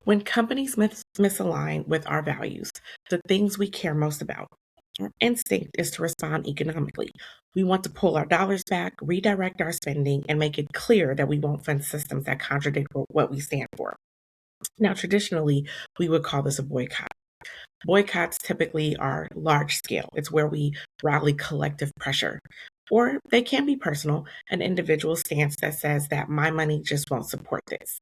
When companies misalign with our values, the things we care most about, our instinct is to respond economically. We want to pull our dollars back, redirect our spending, and make it clear that we won't fund systems that contradict what we stand for. Now, traditionally, we would call this a boycott. Boycotts typically are large scale, it's where we rally collective pressure. Or they can be personal, an individual stance that says that my money just won't support this.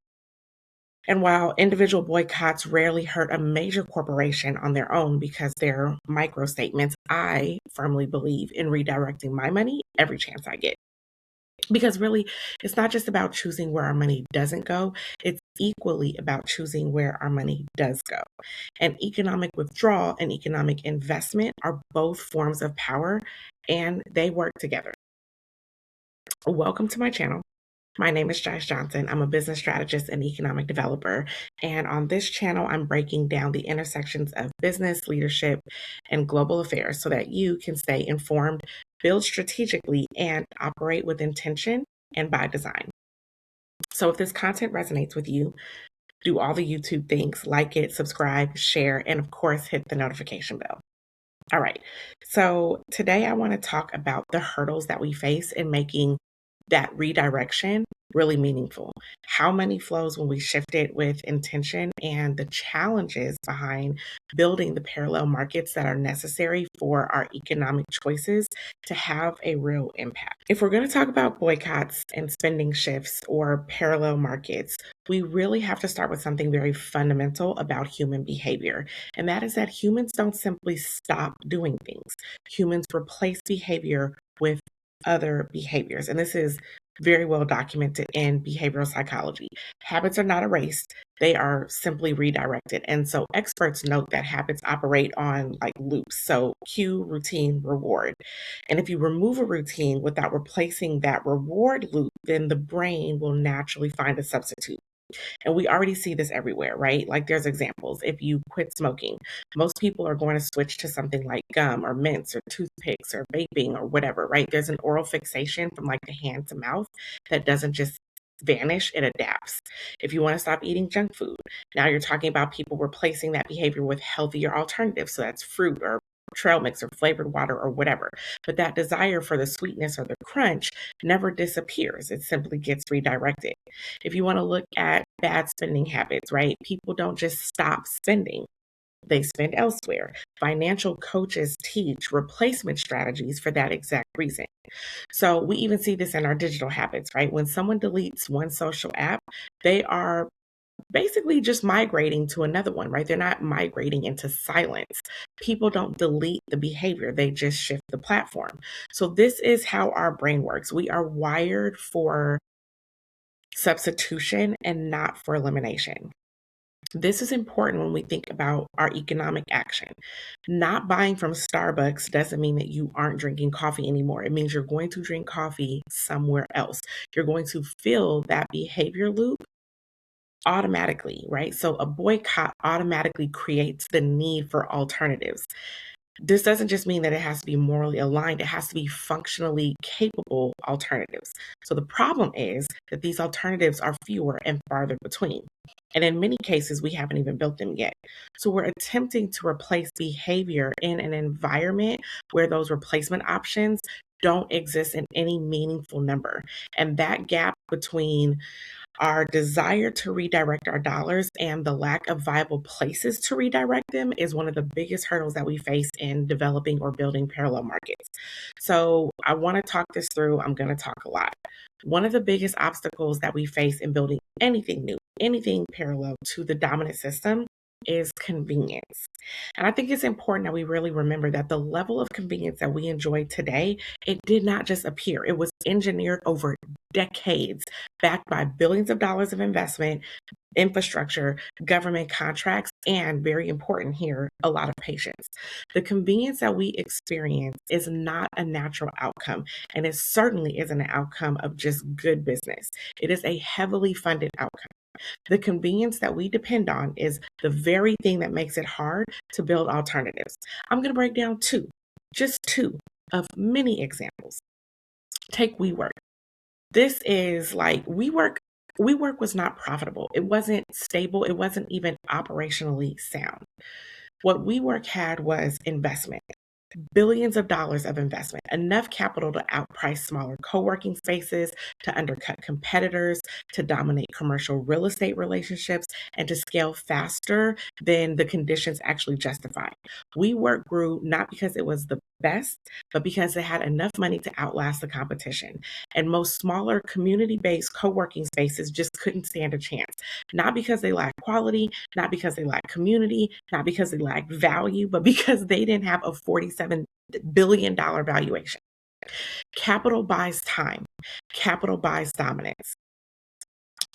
And while individual boycotts rarely hurt a major corporation on their own because they're micro statements, I firmly believe in redirecting my money every chance I get. Because really, it's not just about choosing where our money doesn't go, it's equally about choosing where our money does go. And economic withdrawal and economic investment are both forms of power and they work together. Welcome to my channel. My name is Jice Johnson. I'm a business strategist and economic developer. And on this channel, I'm breaking down the intersections of business, leadership, and global affairs so that you can stay informed, build strategically, and operate with intention and by design. So if this content resonates with you, do all the YouTube things, like it, subscribe, share, and of course, hit the notification bell. All right. So today I want to talk about the hurdles that we face in making that redirection really meaningful. How money flows when we shift it with intention, and the challenges behind building the parallel markets that are necessary for our economic choices to have a real impact. If we're going to talk about boycotts and spending shifts or parallel markets, we really have to start with something very fundamental about human behavior. And that is that humans don't simply stop doing things. Humans replace behavior with other behaviors. And this is very well documented in behavioral psychology. Habits are not erased, they are simply redirected. And so experts note that habits operate on like loops. So cue, routine, reward. And if you remove a routine without replacing that reward loop, then the brain will naturally find a substitute. And we already see this everywhere, right? Like there's examples. If you quit smoking, most people are going to switch to something like gum or mints or toothpicks or vaping or whatever, right? There's an oral fixation from like the hand to mouth that doesn't just vanish, it adapts. If you want to stop eating junk food, now you're talking about people replacing that behavior with healthier alternatives. So that's fruit or trail mix or flavored water or whatever. But that desire for the sweetness or the crunch never disappears. It simply gets redirected. If you want to look at bad spending habits, right? People don't just stop spending. They spend elsewhere. Financial coaches teach replacement strategies for that exact reason. So we even see this in our digital habits, right? When someone deletes one social app, they are basically just migrating to another one, right? They're not migrating into silence. People don't delete the behavior, they just shift the platform. So, this is how our brain works. We are wired for substitution and not for elimination. This is important when we think about our economic action. Not buying from Starbucks doesn't mean that you aren't drinking coffee anymore. It means you're going to drink coffee somewhere else. You're going to fill that behavior loop automatically, right? So a boycott automatically creates the need for alternatives. This doesn't just mean that it has to be morally aligned, it has to be functionally capable alternatives. So the problem is that these alternatives are fewer and farther between. And in many cases, we haven't even built them yet. So we're attempting to replace behavior in an environment where those replacement options don't exist in any meaningful number. And that gap between our desire to redirect our dollars and the lack of viable places to redirect them is one of the biggest hurdles that we face in developing or building parallel markets. So, I want to talk this through. I'm going to talk a lot. One of the biggest obstacles that we face in building anything new, anything parallel to the dominant system is convenience. And I think it's important that we really remember that the level of convenience that we enjoy today, it did not just appear. It was engineered over decades, backed by billions of dollars of investment, infrastructure, government contracts, and very important here, a lot of patience. The convenience that we experience is not a natural outcome, and it certainly isn't an outcome of just good business. It is a heavily funded outcome. The convenience that we depend on is the very thing that makes it hard to build alternatives. I'm going to break down just two of many examples. Take WeWork. This is like WeWork WeWork was not profitable. It wasn't stable. It wasn't even operationally sound. What WeWork had was investment, billions of dollars of investment, enough capital to outprice smaller co-working spaces, to undercut competitors, to dominate commercial real estate relationships, and to scale faster than the conditions actually justify. WeWork grew not because it was the best, but because it had enough money to outlast the competition. And most smaller community-based co-working spaces just couldn't stand a chance. Not because they lacked quality, not because they lacked community, not because they lacked value, but because they didn't have a $47 billion valuation. Capital buys time. Capital buys dominance.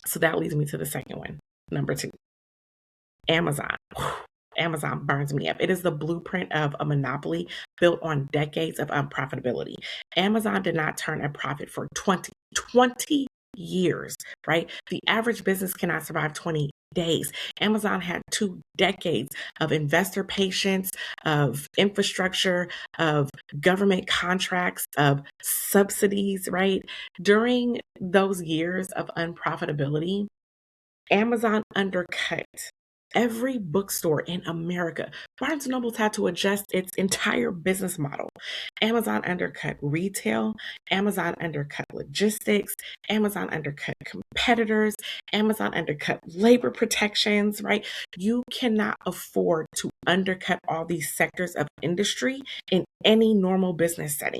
So that leads me to the second one. Number 2, Amazon. Amazon burns me up. It is the blueprint of a monopoly built on decades of unprofitability. Amazon did not turn a profit for 20 years, right? The average business cannot survive 20 days. Amazon had 2 decades of investor patience, of infrastructure, of government contracts, of subsidies, right? During those years of unprofitability, Amazon undercut every bookstore in America. Barnes& Noble had to adjust its entire business model. Amazon undercut retail. Amazon undercut logistics. Amazon undercut competitors. Amazon undercut labor protections, right? You cannot afford to undercut all these sectors of industry in any normal business setting.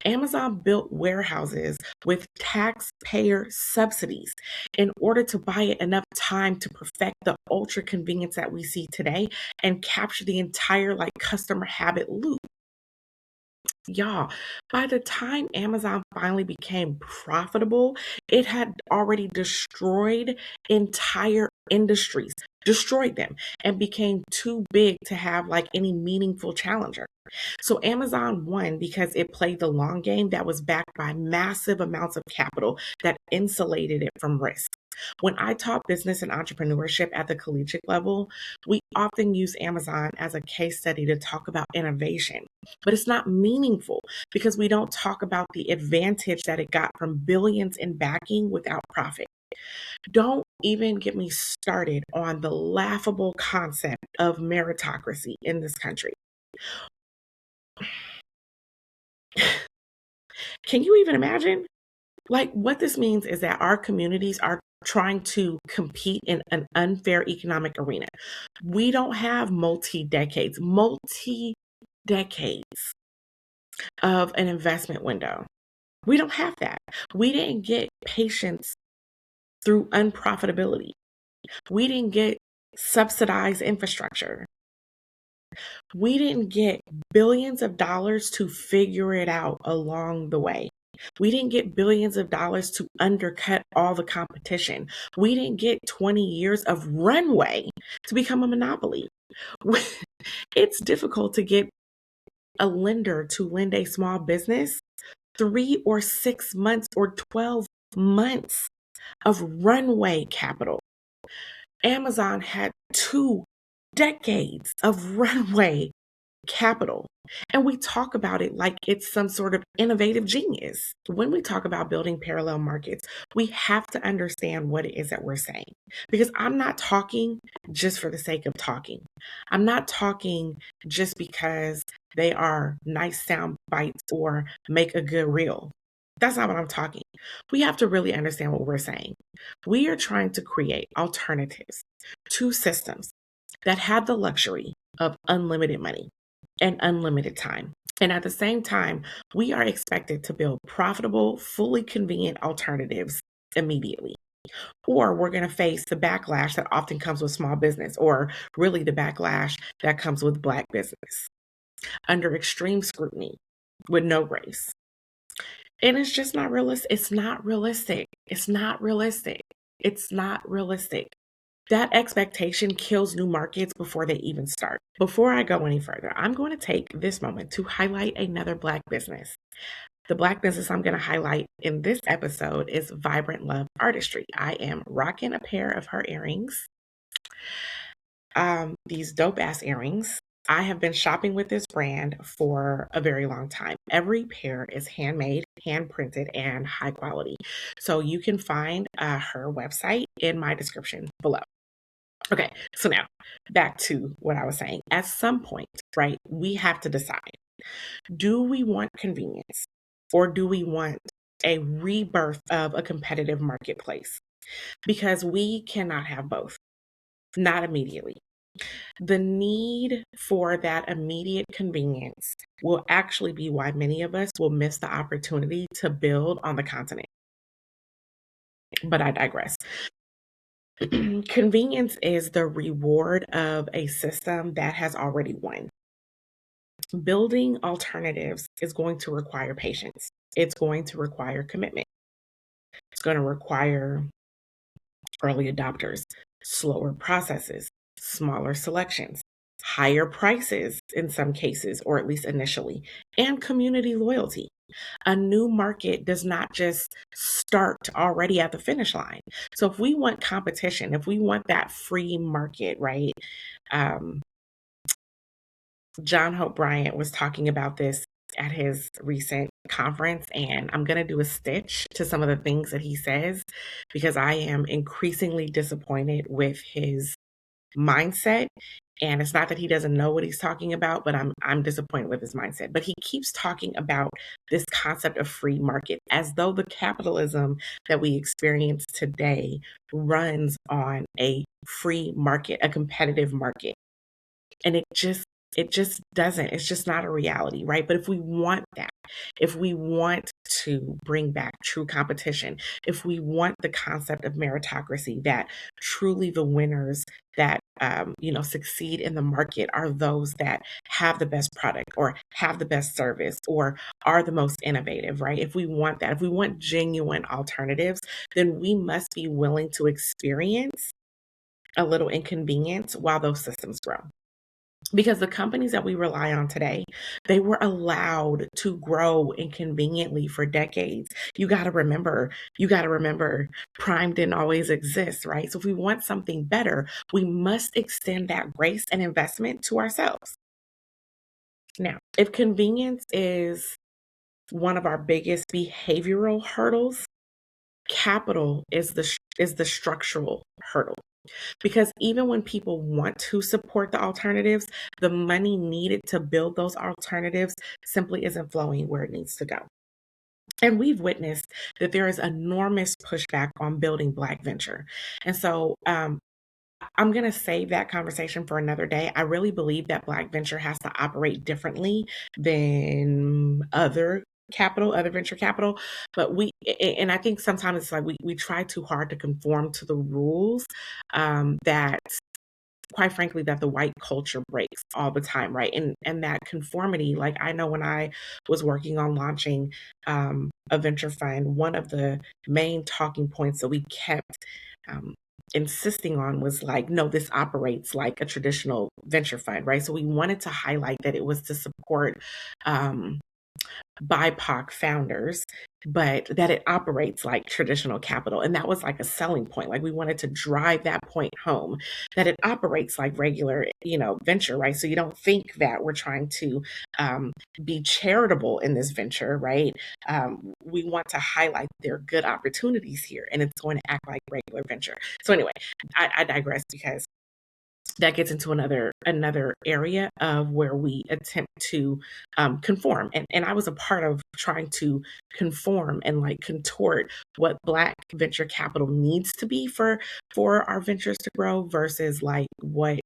Amazon built warehouses with taxpayer subsidies in order to buy it enough time to perfect the ultra convenience that we see today and capture the entire customer habit loop. Y'all, by the time Amazon finally became profitable, it had already destroyed entire industries, destroyed them, and became too big to have any meaningful challenger. So Amazon won because it played the long game that was backed by massive amounts of capital that insulated it from risk. When I taught business and entrepreneurship at the collegiate level, we often use Amazon as a case study to talk about innovation, but it's not meaningful because we don't talk about the advantage that it got from billions in backing without profit. Don't even get me started on the laughable concept of meritocracy in this country. Can you even imagine? What this means is that our communities are trying to compete in an unfair economic arena. We don't have multi decades of an investment window. We don't have that. We didn't get patience through unprofitability. We didn't get subsidized infrastructure. We didn't get billions of dollars to figure it out along the way. We didn't get billions of dollars to undercut all the competition. We didn't get 20 years of runway to become a monopoly. It's difficult to get a lender to lend a small business 3 or 6 months or 12 months of runway capital. Amazon had 2 decades of runway capital. And we talk about it like it's some sort of innovative genius. When we talk about building parallel markets, we have to understand what it is that we're saying. Because I'm not talking just for the sake of talking. I'm not talking just because they are nice sound bites or make a good reel. That's not what I'm talking. We have to really understand what we're saying. We are trying to create alternatives to systems that have the luxury of unlimited money and unlimited time. And at the same time, we are expected to build profitable, fully convenient alternatives immediately. Or we're going to face the backlash that often comes with small business, or really the backlash that comes with Black business under extreme scrutiny with no grace. And it's just not realistic. It's not realistic. It's not realistic. It's not realistic. That expectation kills new markets before they even start. Before I go any further, I'm going to take this moment to highlight another Black business. The Black business I'm going to highlight in this episode is Vibrant Love Artistry. I am rocking a pair of her earrings, these dope ass earrings. I have been shopping with this brand for a very long time. Every pair is handmade, hand printed, and high quality. So you can find her website in my description below. Okay, so now back to what I was saying. At some point, right, we have to decide, do we want convenience or do we want a rebirth of a competitive marketplace? Because we cannot have both, not immediately. The need for that immediate convenience will actually be why many of us will miss the opportunity to build on the continent. But I digress. Convenience is the reward of a system that has already won. Building alternatives is going to require patience. It's going to require commitment. It's going to require early adopters, slower processes, smaller selections, higher prices in some cases, or at least initially, and community loyalty. A new market does not just start already at the finish line. So if we want competition, if we want that free market, right? Um, John Hope Bryant was talking about this at his recent conference, and I'm going to do a stitch to some of the things that he says because I am increasingly disappointed with his mindset. And it's not that he doesn't know what he's talking about, but I'm disappointed with his mindset. But he keeps talking about this concept of free market as though the capitalism that we experience today runs on a free market, a competitive market. And it just doesn't. It's just not a reality, right? But if we want that, if we want to bring back true competition, if we want the concept of meritocracy, that truly the winners that succeed in the market are those that have the best product or have the best service or are the most innovative, right? If we want that, if we want genuine alternatives, then we must be willing to experience a little inconvenience while those systems grow. Because the companies that we rely on today, they were allowed to grow inconveniently for decades. You got to remember, Prime didn't always exist, right? So if we want something better, we must extend that grace and investment to ourselves. Now, if convenience is one of our biggest behavioral hurdles, capital is the structural hurdle. Because even when people want to support the alternatives, the money needed to build those alternatives simply isn't flowing where it needs to go. And we've witnessed that there is enormous pushback on building Black venture. And so I'm going to save that conversation for another day. I really believe that Black venture has to operate differently than other venture capital. But and I think sometimes it's like we try too hard to conform to the rules that quite frankly that the white culture breaks all the time, right? And that conformity, like I know when I was working on launching a venture fund, one of the main talking points that we kept um, insisting on was like, no, this operates like a traditional venture fund, right? So we wanted to highlight that it was to support um, BIPOC founders, but that it operates like traditional capital. And that was like a selling point. Like we wanted to drive that point home, that it operates like regular, venture, right? So you don't think that we're trying to be charitable in this venture, right? We want to highlight there are good opportunities here and it's going to act like regular venture. So anyway, I digress because that gets into another area of where we attempt to conform, and I was a part of trying to conform and like contort what Black venture capital needs to be for our ventures to grow versus like what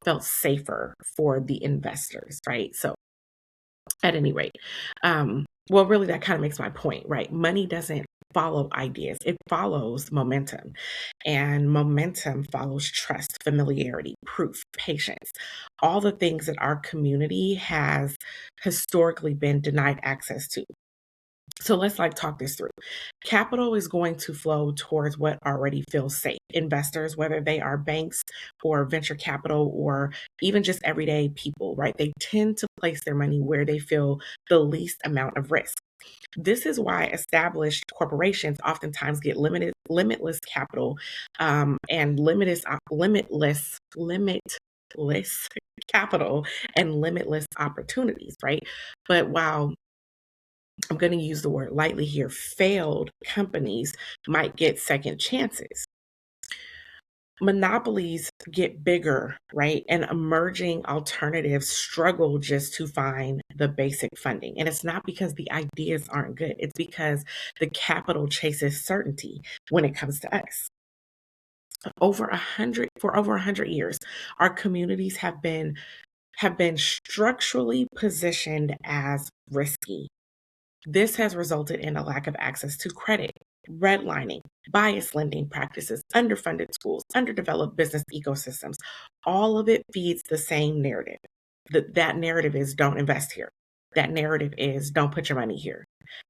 felt safer for the investors, right? So at any rate, well, really, that kind of makes my point, right? Money doesn't follow ideas, it follows momentum. And momentum follows trust, familiarity, proof, patience, all the things that our community has historically been denied access to. So let's like talk this through. Capital is going to flow towards what already feels safe. Investors, whether they are banks or venture capital or even just everyday people, right? They tend to place their money where they feel the least amount of risk. This is why established corporations oftentimes get limitless capital and limitless limitless capital and limitless opportunities, right? But while I'm going to use the word lightly here, failed companies might get second chances. Monopolies get bigger, right? And emerging alternatives struggle just to find the basic funding. And it's not because the ideas aren't good, it's because the capital chases certainty when it comes to us. For over 100 years, our communities have been structurally positioned as risky. This has resulted in a lack of access to credit, redlining, biased lending practices, underfunded schools, underdeveloped business ecosystems. All of it feeds the same narrative. That narrative is don't invest here. That narrative is don't put your money here.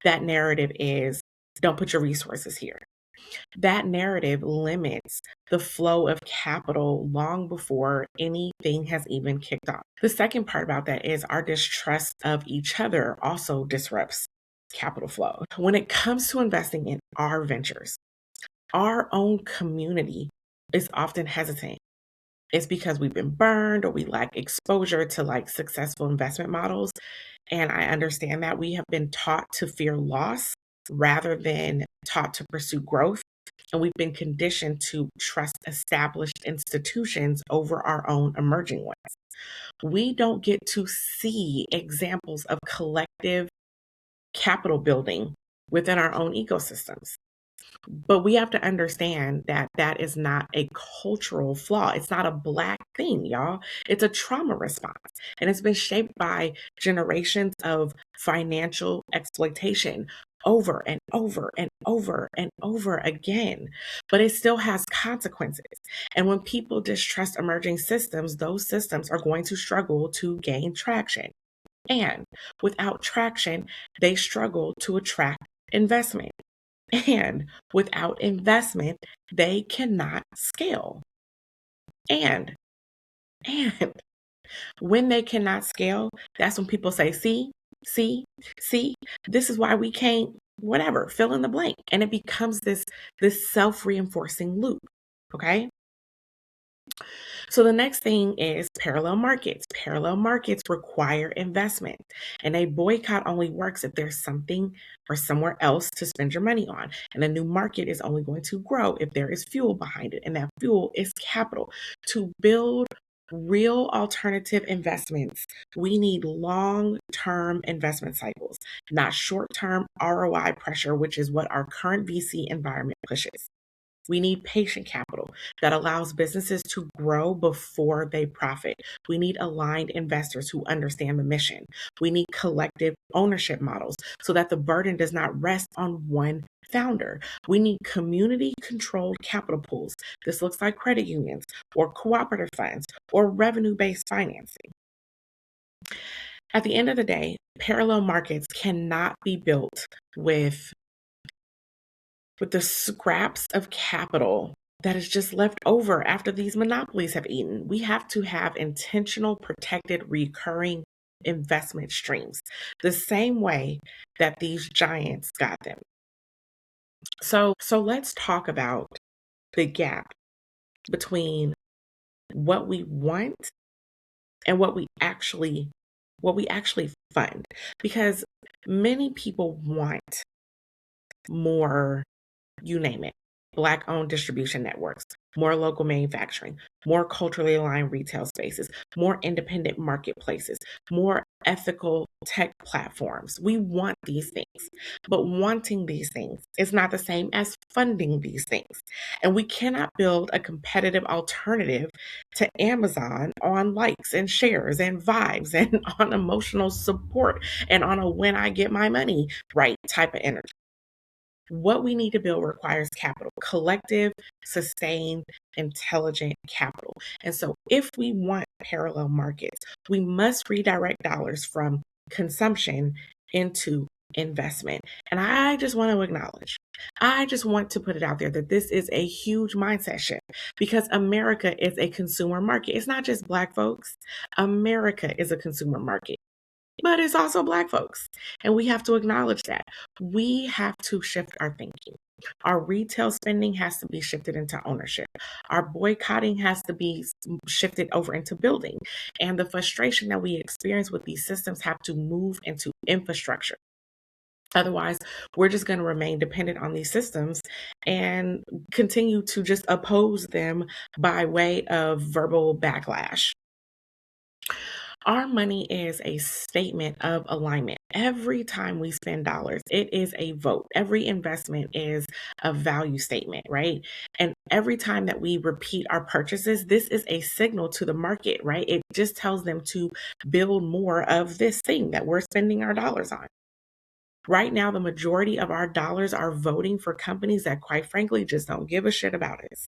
That narrative is don't put your resources here. That narrative limits the flow of capital long before anything has even kicked off. The second part about that is our distrust of each other also disrupts capital flow. When it comes to investing in our ventures, our own community is often hesitant. It's because we've been burned or we lack exposure to like successful investment models. And I understand that we have been taught to fear loss rather than taught to pursue growth. And we've been conditioned to trust established institutions over our own emerging ones. We don't get to see examples of collective capital building within our own ecosystems. But we have to understand that that is not a cultural flaw. It's not a Black thing, y'all. It's a trauma response. And it's been shaped by generations of financial exploitation over and over and over and over again. But it still has consequences. And when people distrust emerging systems, those systems are going to struggle to gain traction. And without traction, they struggle to attract investment. And without investment, they cannot scale. And and when they cannot scale, that's when people say, see, this is why we can't, whatever, fill in the blank. And it becomes this self-reinforcing loop. Okay. So the next thing is parallel markets. Parallel markets require investment, and a boycott only works if there's something or somewhere else to spend your money on. And a new market is only going to grow if there is fuel behind it, and that fuel is capital. To build real alternative investments, we need long-term investment cycles, not short-term ROI pressure, which is what our current VC environment pushes. We need patient capital that allows businesses to grow before they profit. We need aligned investors who understand the mission. We need collective ownership models so that the burden does not rest on one founder. We need community controlled capital pools. This looks like credit unions or cooperative funds or revenue based financing. At the end of the day, parallel markets cannot be built with the scraps of capital that is just left over after these monopolies have eaten. We have to have intentional, protected, recurring investment streams, the same way that these giants got them. So let's talk about the gap between what we want and what we actually fund, because many people want more, you name it, Black owned distribution networks, more local manufacturing, more culturally aligned retail spaces, more independent marketplaces, more ethical tech platforms. We want these things, but wanting these things is not the same as funding these things. And we cannot build a competitive alternative to Amazon on likes and shares and vibes and on emotional support and on a when I get my money right type of energy. What we need to build requires capital, collective, sustained, intelligent capital. And so, if we want parallel markets, we must redirect dollars from consumption into investment. And I just want to acknowledge, I just want to put it out there that this is a huge mindset shift because America is a consumer market. It's not just Black folks, America is a consumer market. But it's also Black folks. And we have to acknowledge that. We have to shift our thinking. Our retail spending has to be shifted into ownership. Our boycotting has to be shifted over into building. And the frustration that we experience with these systems have to move into infrastructure. Otherwise, we're just going to remain dependent on these systems and continue to just oppose them by way of verbal backlash. Our money is a statement of alignment. Every time we spend dollars, it is a vote. Every investment is a value statement, right? And every time that we repeat our purchases, this is a signal to the market, right? It just tells them to build more of this thing that we're spending our dollars on. Right now, the majority of our dollars are voting for companies that, quite frankly, just don't give a shit about us.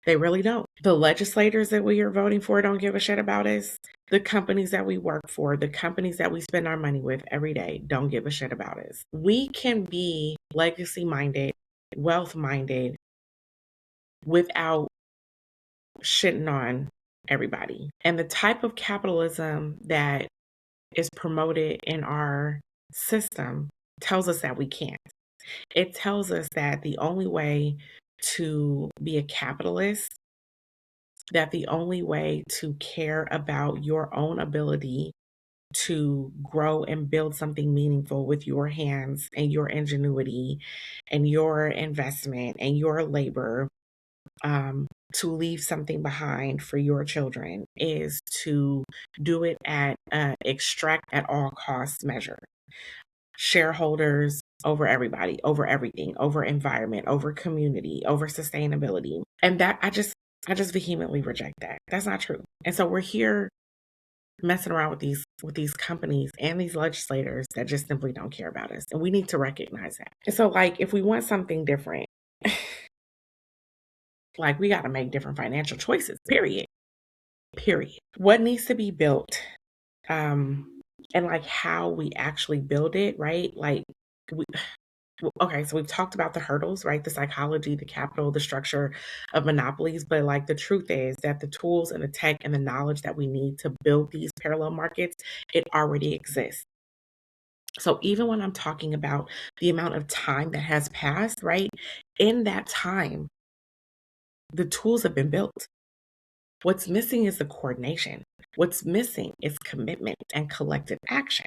They really don't. The legislators that we are voting for don't give a shit about us. The companies that we work for, the companies that we spend our money with every day don't give a shit about us. We can be legacy minded, wealth minded without shitting on everybody. And the type of capitalism that is promoted in our system tells us that we can't. It tells us that the only way to be a capitalist, that the only way to care about your own ability to grow and build something meaningful with your hands and your ingenuity and your investment and your labor, to leave something behind for your children is to do it at extract at all costs measure. Shareholders over everybody, over everything, over environment, over community, over sustainability. And that I just vehemently reject that. That's not true. And so we're here messing around with these companies and these legislators that just simply don't care about us. And we need to recognize that. And so like if we want something different, like we got to make different financial choices, period. Period. What needs to be built, and like how we actually build it, right? Like we, okay, so we've talked about the hurdles, right? The psychology, the capital, the structure of monopolies. But like the truth is that the tools and the tech and the knowledge that we need to build these parallel markets, it already exists. So even when I'm talking about the amount of time that has passed, right? In that time, the tools have been built. What's missing is the coordination. What's missing is commitment and collective action.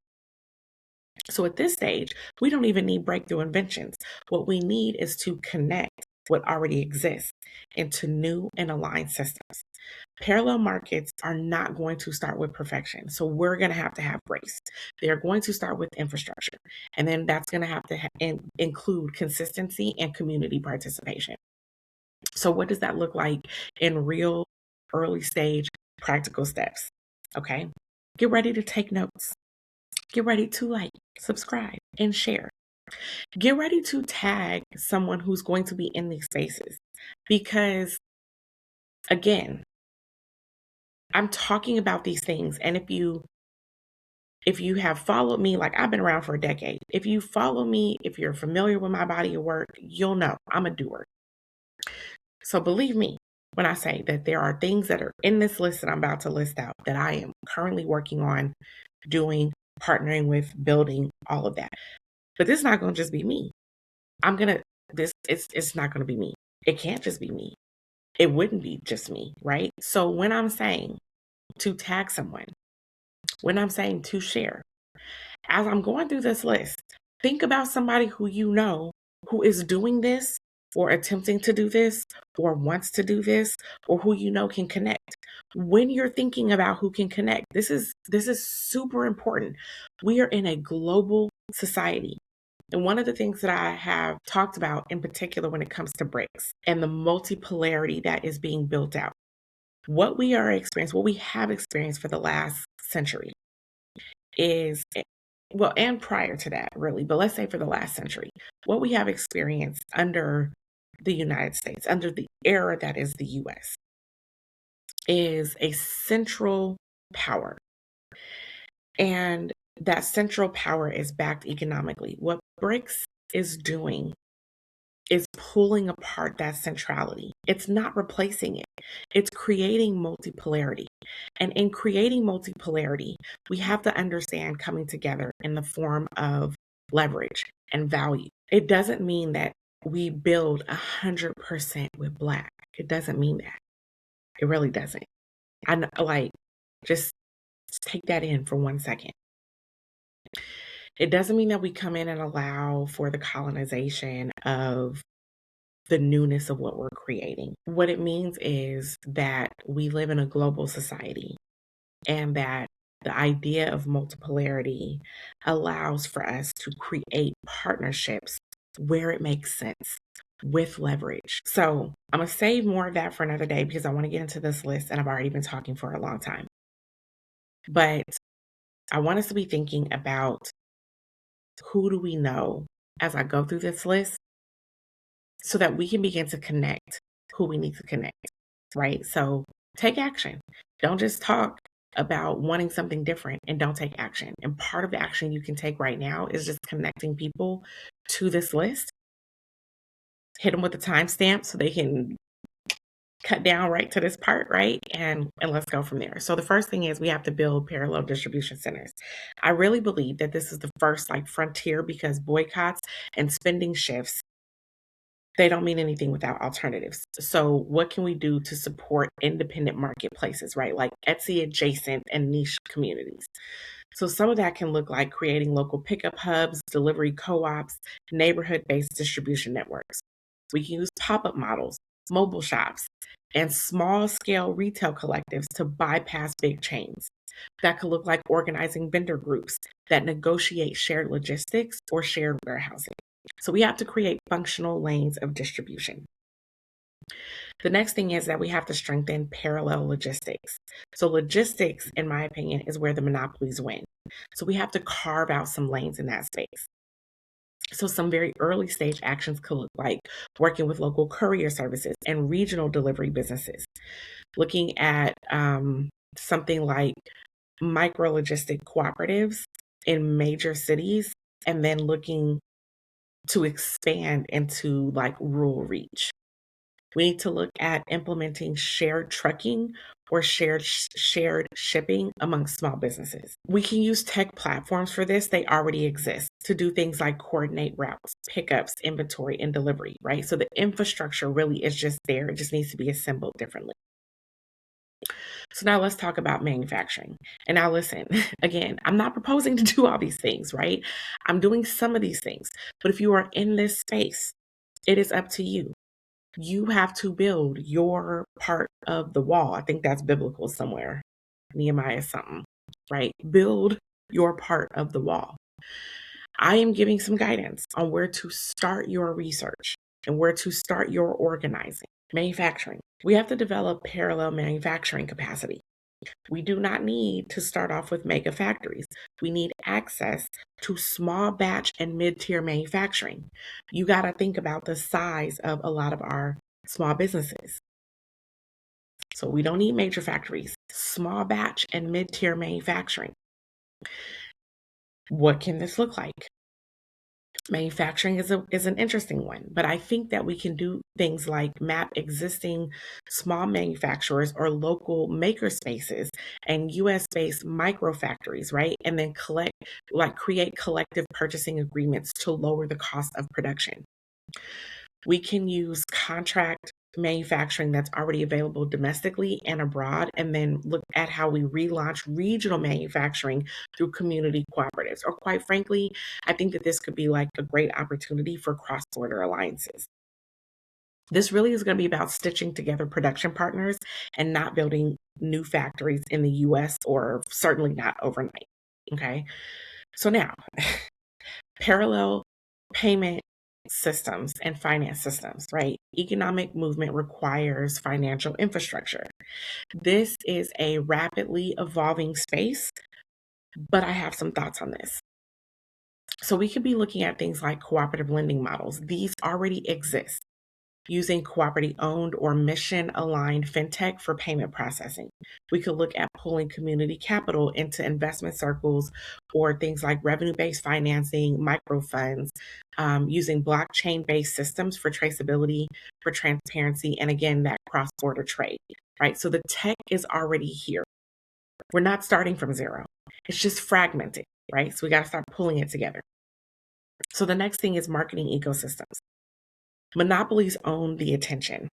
So at this stage, we don't even need breakthrough inventions. What we need is to connect what already exists into new and aligned systems. Parallel markets are not going to start with perfection. So we're going to have grace. They're going to start with infrastructure. And then that's going to have to include consistency and community participation. So what does that look like in real early stage practical steps? Okay. Get ready to take notes. Get ready to like, subscribe, and share. Get ready to tag someone who's going to be in these spaces because, again, I'm talking about these things. And if you have followed me, like I've been around for a decade, if you follow me, if you're familiar with my body of work, you'll know I'm a doer. So believe me when I say that there are things that are in this list that I'm about to list out that I am currently working on doing, partnering with, building, all of that. But this is not going to just be me. It's not going to be me. It can't just be me. It wouldn't be just me, right? So when I'm saying to tag someone, when I'm saying to share, as I'm going through this list, think about somebody who you know who is doing this or attempting to do this or wants to do this or who you know can connect. When you're thinking about who can connect, this is super important. We are in a global society. And one of the things that I have talked about in particular when it comes to BRICS and the multipolarity that is being built out, what we have experienced for the last century is, well, and prior to that, really, but let's say for the last century, what we have experienced under the United States, under the era that is the US, is a central power. And that central power is backed economically. What BRICS is doing is pulling apart that centrality. It's not replacing it. It's creating multipolarity. And in creating multipolarity, we have to understand coming together in the form of leverage and value. It doesn't mean that we build 100% with Black. It doesn't mean that. It really doesn't. I know, like, just take that in for 1 second. It doesn't mean that we come in and allow for the colonization of the newness of what we're creating. What it means is that we live in a global society and that the idea of multipolarity allows for us to create partnerships where it makes sense with leverage. So I'm going to save more of that for another day because I want to get into this list and I've already been talking for a long time. But I want us to be thinking about who do we know as I go through this list so that we can begin to connect who we need to connect, right? So take action. Don't just talk about wanting something different and don't take action. And part of the action you can take right now is just connecting people to this list. Hit them with a timestamp so they can cut down right to this part, right? And let's go from there. So the first thing is we have to build parallel distribution centers. I really believe that this is the first like frontier because boycotts and spending shifts, they don't mean anything without alternatives. So what can we do to support independent marketplaces, right? Like Etsy adjacent and niche communities. So some of that can look like creating local pickup hubs, delivery co-ops, neighborhood-based distribution networks. We can use pop-up models, mobile shops, and small-scale retail collectives to bypass big chains. That could look like organizing vendor groups that negotiate shared logistics or shared warehousing. So we have to create functional lanes of distribution. The next thing is that we have to strengthen parallel logistics. So logistics, in my opinion, is where the monopolies win. So we have to carve out some lanes in that space. So some very early stage actions could look like working with local courier services and regional delivery businesses, looking at something like micro logistic cooperatives in major cities, and then looking to expand into like rural reach. We need to look at implementing shared trucking or shared shipping among small businesses. We can use tech platforms for this. They already exist to do things like coordinate routes, pickups, inventory, and delivery, right? So the infrastructure really is just there. It just needs to be assembled differently. So now let's talk about manufacturing. And now listen, again, I'm not proposing to do all these things, right? I'm doing some of these things. But if you are in this space, it is up to you. You have to build your part of the wall. I think that's biblical somewhere. Nehemiah something, right? Build your part of the wall. I am giving some guidance on where to start your research and where to start your organizing. Manufacturing. We have to develop parallel manufacturing capacity. We do not need to start off with mega factories. We need access to small batch and mid-tier manufacturing. You got to think about the size of a lot of our small businesses. So we don't need major factories, small batch and mid-tier manufacturing. What can this look like? Manufacturing is an interesting one, but I think that we can do things like map existing small manufacturers or local maker spaces and US-based micro factories, right? And then create collective purchasing agreements to lower the cost of production. We can use contract manufacturing that's already available domestically and abroad, and then look at how we relaunch regional manufacturing through community cooperatives. Or quite frankly, I think that this could be like a great opportunity for cross-border alliances. This really is going to be about stitching together production partners and not building new factories in the US or certainly not overnight. Okay. So now, parallel payment systems and finance systems, right? Economic movement requires financial infrastructure. This is a rapidly evolving space, but I have some thoughts on this. So we could be looking at things like cooperative lending models. These already exist, using cooperative owned or mission aligned fintech for payment processing. We could look at pulling community capital into investment circles or things like revenue based financing, micro funds, using blockchain based systems for traceability, for transparency, and again, that cross border trade, right? So the tech is already here. We're not starting from zero, it's just fragmented, right? So we got to start pulling it together. So the next thing is marketing ecosystems. Monopolies own the attention.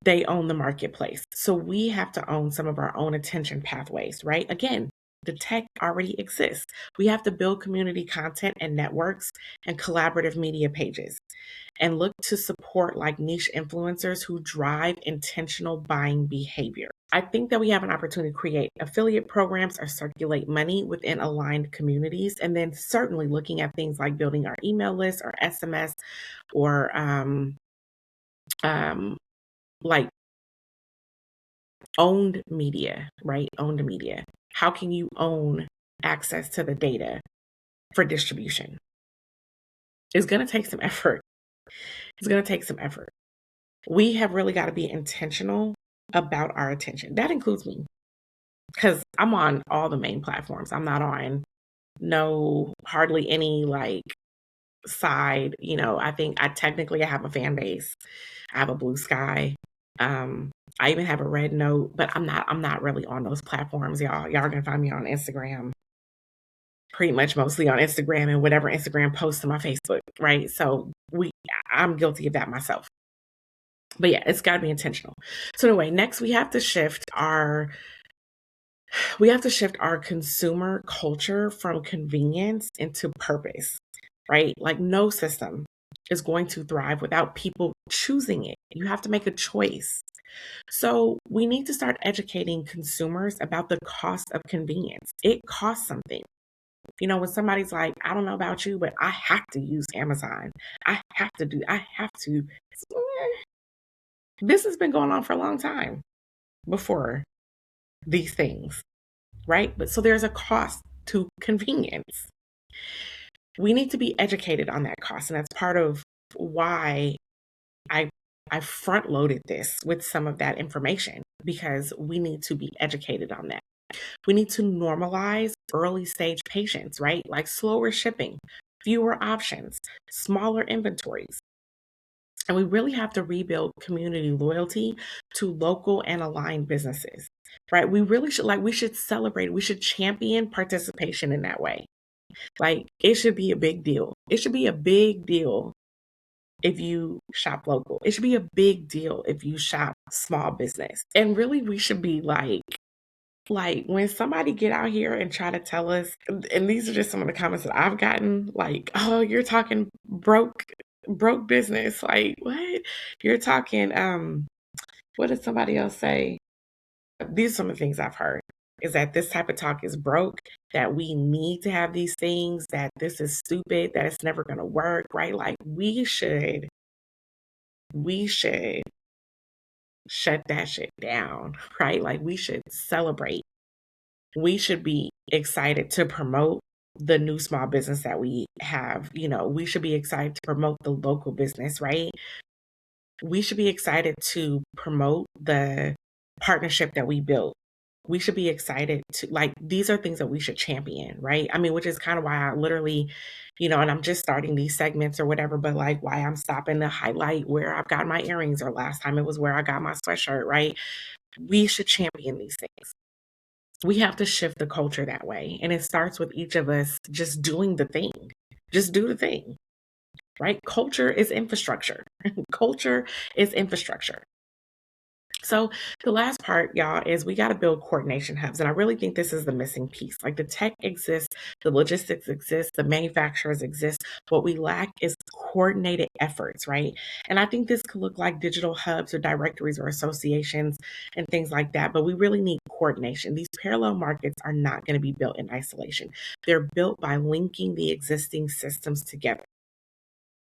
They own the marketplace. So we have to own some of our own attention pathways, right? Again, the tech already exists. We have to build community content and networks and collaborative media pages and look to support like niche influencers who drive intentional buying behavior. I think that we have an opportunity to create affiliate programs or circulate money within aligned communities. And then certainly looking at things like building our email list or SMS or like owned media, right? Owned media. How can you own access to the data for distribution? It's going to take some effort. It's going to take some effort. We have really got to be intentional about our attention. That includes me because I'm on all the main platforms. I'm not on hardly any like side. I think I technically have a fan base. I have a Blue Sky. I even have a Red Note, but I'm not really on those platforms, y'all. Y'all are gonna find me on Instagram, pretty much mostly on Instagram and whatever Instagram posts to my Facebook, right? So I'm guilty of that myself. But yeah, it's got to be intentional. So anyway, next we have to shift our consumer culture from convenience into purpose, right? Like no system is going to thrive without people choosing it. You have to make a choice. So we need to start educating consumers about the cost of convenience. It costs something. When somebody's like, I don't know about you, but I have to use Amazon. I have to. This has been going on for a long time before these things, right? But so there's a cost to convenience. We need to be educated on that cost. And that's part of why I front loaded this with some of that information, because we need to be educated on that. We need to normalize early stage patience, right? Like slower shipping, fewer options, smaller inventories. And we really have to rebuild community loyalty to local and aligned businesses, right? We should celebrate, we should champion participation in that way. Like it should be a big deal. It should be a big deal if you shop local. It should be a big deal if you shop small business. And really we should be like when somebody get out here and try to tell us, and these are just some of the comments that I've gotten, like, oh, you're talking broke business. Like, what? You're talking, what did somebody else say? These are some of the things I've heard, is that this type of talk is broke, that we need to have these things, that this is stupid, that it's never going to work, right? Like we should shut that shit down, right? Like we should celebrate. We should be excited to promote the new small business that we have. We should be excited to promote the local business, right? We should be excited to promote the partnership that we built. We should be excited to, like, these are things that we should champion, right? I mean, which is kind of why I literally, and I'm just starting these segments or whatever, but like why I'm stopping to highlight where I've got my earrings, or last time it was where I got my sweatshirt, right? We should champion these things. We have to shift the culture that way. And it starts with each of us just doing the thing. Just do the thing, right? Culture is infrastructure. Culture is infrastructure. So the last part, y'all, is we got to build coordination hubs. And I really think this is the missing piece. Like the tech exists, the logistics exist, the manufacturers exist. What we lack is coordinated efforts, right? And I think this could look like digital hubs or directories or associations and things like that. But we really need coordination. These parallel markets are not going to be built in isolation. They're built by linking the existing systems together.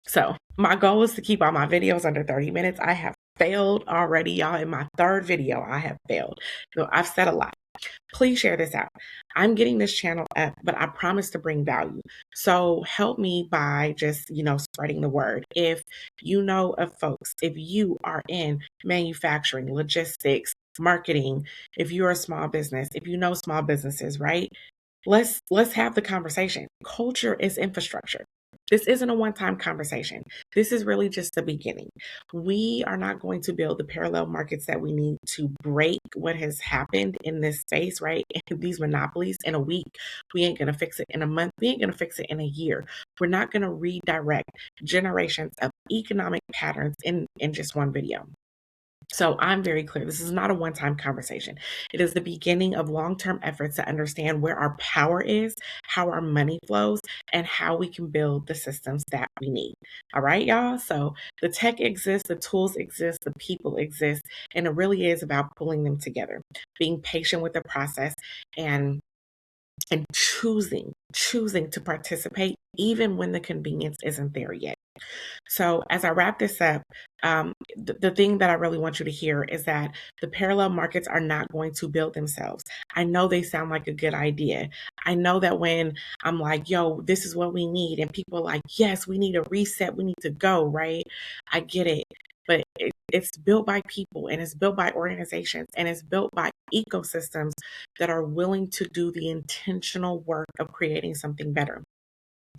So my goal is to keep all my videos under 30 minutes. I have failed already, y'all. In my third video, I have failed. So I've said a lot. Please share this out. I'm getting this channel up, but I promise to bring value. So help me by just, spreading the word. If you know of folks, if you are in manufacturing, logistics, marketing, if you're a small business, if you know small businesses, right? Let's have the conversation. Culture is infrastructure. This isn't a one-time conversation. This is really just the beginning. We are not going to build the parallel markets that we need to break what has happened in this space, right? These monopolies in a week. We ain't going to fix it in a month. We ain't going to fix it in a year. We're not going to redirect generations of economic patterns in just one video. So I'm very clear. This is not a one time conversation. It is the beginning of long term efforts to understand where our power is, how our money flows, and how we can build the systems that we need. All right, y'all. So the tech exists, the tools exist, the people exist, and it really is about pulling them together, being patient with the process, and choosing to participate even when the convenience isn't there yet. So, as I wrap this up, the thing that I really want you to hear is that the parallel markets are not going to build themselves. I know they sound like a good idea. I know that when I'm like, yo, this is what we need, and people are like, yes, we need a reset, we need to go, right? I get it. But it's built by people and it's built by organizations and it's built by ecosystems that are willing to do the intentional work of creating something better.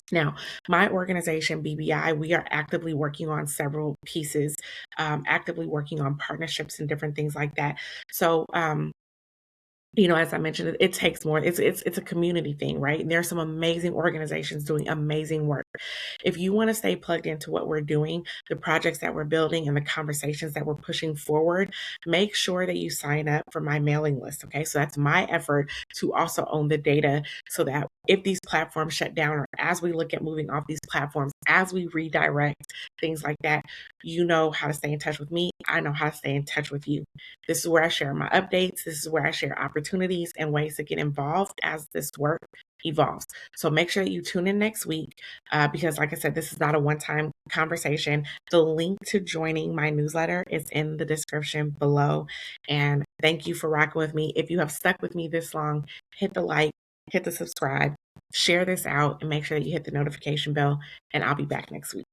Now, my organization, BBI, we are actively working on several pieces, actively working on partnerships and different things like that. So, as I mentioned, it takes more. It's a community thing, right? And there are some amazing organizations doing amazing work. If you want to stay plugged into what we're doing, the projects that we're building, and the conversations that we're pushing forward, make sure that you sign up for my mailing list. Okay, so that's my effort to also own the data, so that if these platforms shut down, or as we look at moving off these platforms, as we redirect things like that, you know how to stay in touch with me. I know how to stay in touch with you. This is where I share my updates. This is where I share opportunities and ways to get involved as this work evolves. So make sure that you tune in next week, because, like I said, this is not a one time conversation. The link to joining my newsletter is in the description below. And thank you for rocking with me. If you have stuck with me this long, hit the like, hit the subscribe, share this out, and make sure that you hit the notification bell. And I'll be back next week.